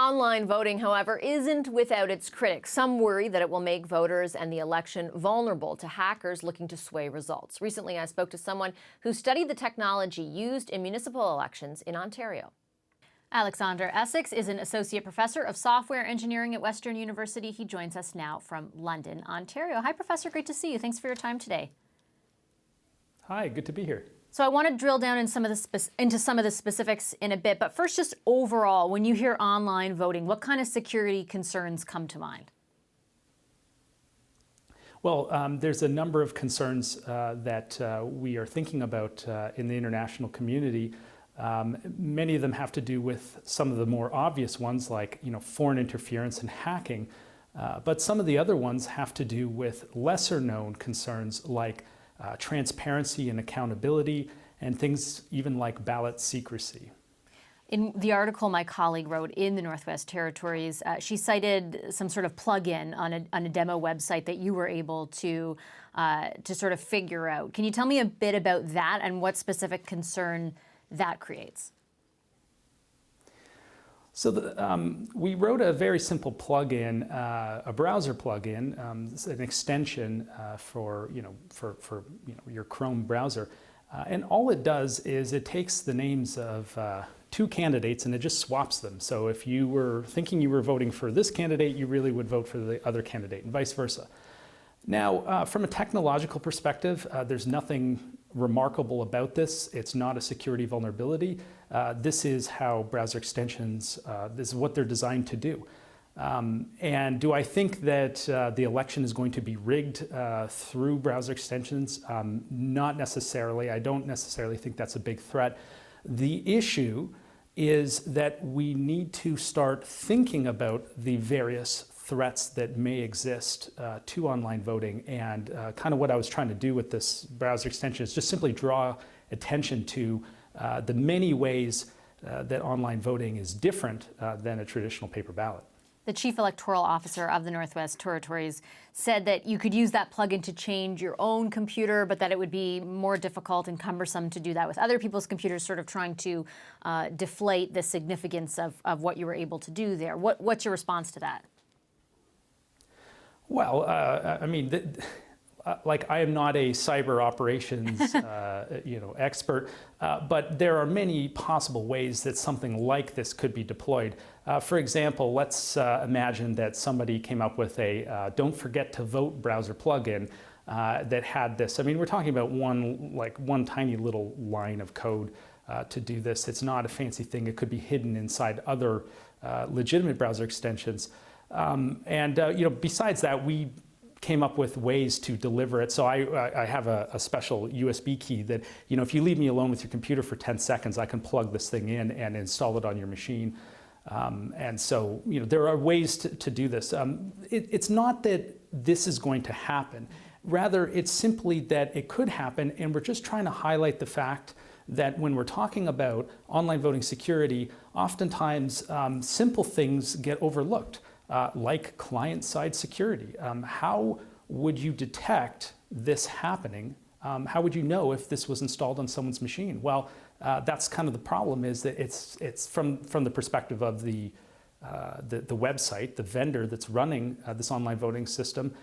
Online voting, however, isn't without its critics. Some worry that it will make voters and the election vulnerable to hackers looking to sway results. Recently, I spoke to someone who studied the technology used in municipal elections in Ontario. Aleksander Essex is an associate professor of software engineering at Western University. He joins us now from London, Ontario. Hi, Professor. Great to see you. Thanks for your time today. Hi, good to be here. So I want to drill down into some of the specifics in a bit, but first, just overall, when you hear online voting, what kind of security concerns come to mind? Well, there's a number of concerns that we are thinking about in the international community. Many of them have to do with some of the more obvious ones, like foreign interference and hacking. But some of the other ones have to do with lesser-known concerns like transparency and accountability, and things even like ballot secrecy. In the article my colleague wrote in the Northwest Territories, she cited some sort of plug-in on a demo website that you were able to sort of figure out. Can you tell me a bit about that and what specific concern that creates? So we wrote a very simple plugin, a browser plugin. It's an extension for your Chrome browser, and all it does is it takes the names of two candidates and it just swaps them. So if you were thinking you were voting for this candidate, you really would vote for the other candidate, and vice versa. Now, from a technological perspective, there's nothing remarkable about this. It's not a security vulnerability. This is how browser extensions, this is what they're designed to do. And do I think that the election is going to be rigged through browser extensions? Not necessarily. I don't necessarily think that's a big threat. The issue is that we need to start thinking about the various threats that may exist to online voting, and kind of what I was trying to do with this browser extension is just simply draw attention to the many ways that online voting is different than a traditional paper ballot. The Chief Electoral Officer of the Northwest Territories said that you could use that plugin to change your own computer, but that it would be more difficult and cumbersome to do that with other people's computers, sort of trying to deflate the significance of what you were able to do there. What's your response to that? Well, I mean, like I am not a cyber operations expert, but there are many possible ways that something like this could be deployed. For example, let's imagine that somebody came up with a don't forget to vote browser plugin that had this. I mean, we're talking about one tiny little line of code to do this. It's not a fancy thing. It could be hidden inside other legitimate browser extensions. Besides that, we came up with ways to deliver it. So I have a special USB key that, if you leave me alone with your computer for 10 seconds, I can plug this thing in and install it on your machine. And so, there are ways to do this. It's not that this is going to happen. Rather, it's simply that it could happen, and we're just trying to highlight the fact that when we're talking about online voting security, oftentimes simple things get overlooked. Like client-side security. How would you detect this happening? How would you know if this was installed on someone's machine? Well, that's kind of the problem, is that it's from the perspective of the website, the vendor that's running this online voting system.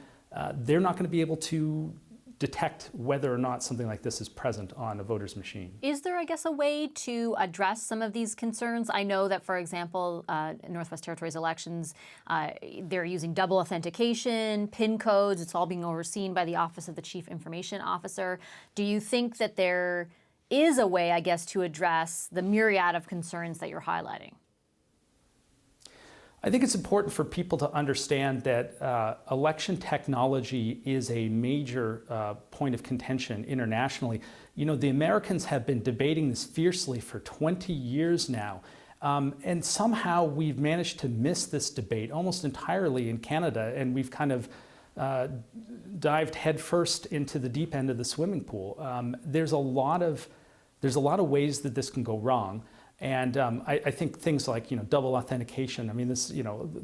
They're not going to be able to detect whether or not something like this is present on a voter's machine. Is there, I guess, a way to address some of these concerns? I know that, for example, in Northwest Territories elections, they're using double authentication, PIN codes. It's all being overseen by the Office of the Chief Information Officer. Do you think that there is a way, I guess, to address the myriad of concerns that you're highlighting? I think it's important for people to understand that election technology is a major point of contention internationally. The Americans have been debating this fiercely for 20 years now. And somehow we've managed to miss this debate almost entirely in Canada, and we've kind of dived headfirst into the deep end of the swimming pool. There's a lot of ways that this can go wrong. And I think things like double authentication. I mean, this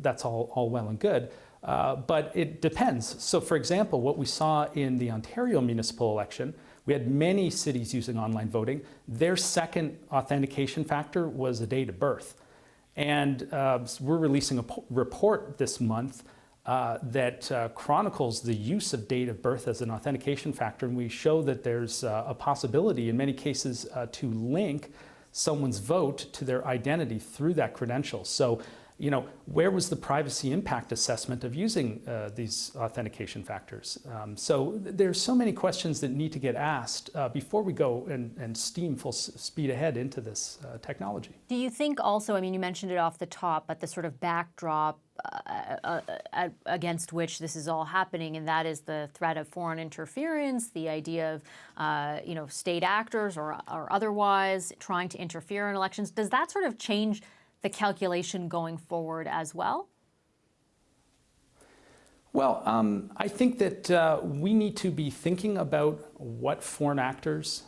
that's all well and good, but it depends. So, for example, what we saw in the Ontario municipal election, we had many cities using online voting. Their second authentication factor was a date of birth, And we're releasing a report this month that chronicles the use of date of birth as an authentication factor, and we show that there's a possibility in many cases to link someone's vote to their identity through that credential. So, you know, where was the privacy impact assessment of using these authentication factors? So there's so many questions that need to get asked before we go and steam full speed ahead into this technology. Do you think also, I mean, you mentioned it off the top, but the sort of backdrop against which this is all happening, and that is the threat of foreign interference, the idea of, you know, state actors or otherwise trying to interfere in elections. Does that sort of change the calculation going forward as well? Well, I think that we need to be thinking about what foreign actors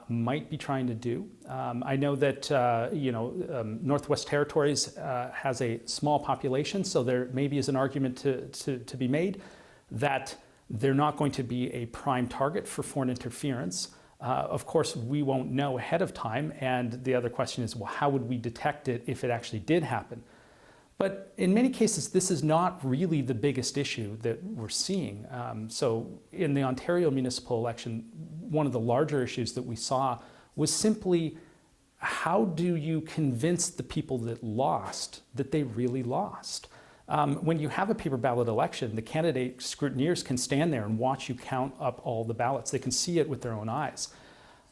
might be trying to do. I know that Northwest Territories has a small population, so there maybe is an argument to be made that they're not going to be a prime target for foreign interference. Of course, we won't know ahead of time, and the other question is, well, how would we detect it if it actually did happen? But in many cases, this is not really the biggest issue that we're seeing. So in the Ontario municipal election, one of the larger issues that we saw was simply, how do you convince the people that lost that they really lost? When you have a paper ballot election, the candidate scrutineers can stand there and watch you count up all the ballots. They can see it with their own eyes.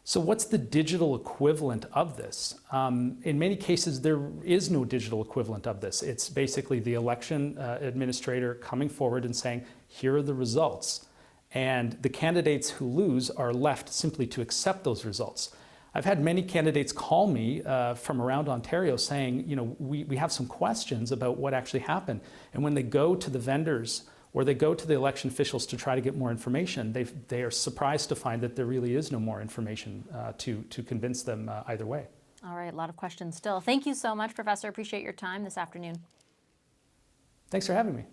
So what's the digital equivalent of this? In many cases, there is no digital equivalent of this. It's basically the election administrator coming forward and saying, here are the results. And the candidates who lose are left simply to accept those results. I've had many candidates call me from around Ontario saying, you know, we have some questions about what actually happened. And when they go to the vendors or they go to the election officials to try to get more information, they are surprised to find that there really is no more information to convince them either way. All right, a lot of questions still. Thank you so much, Professor. Appreciate your time this afternoon. Thanks for having me.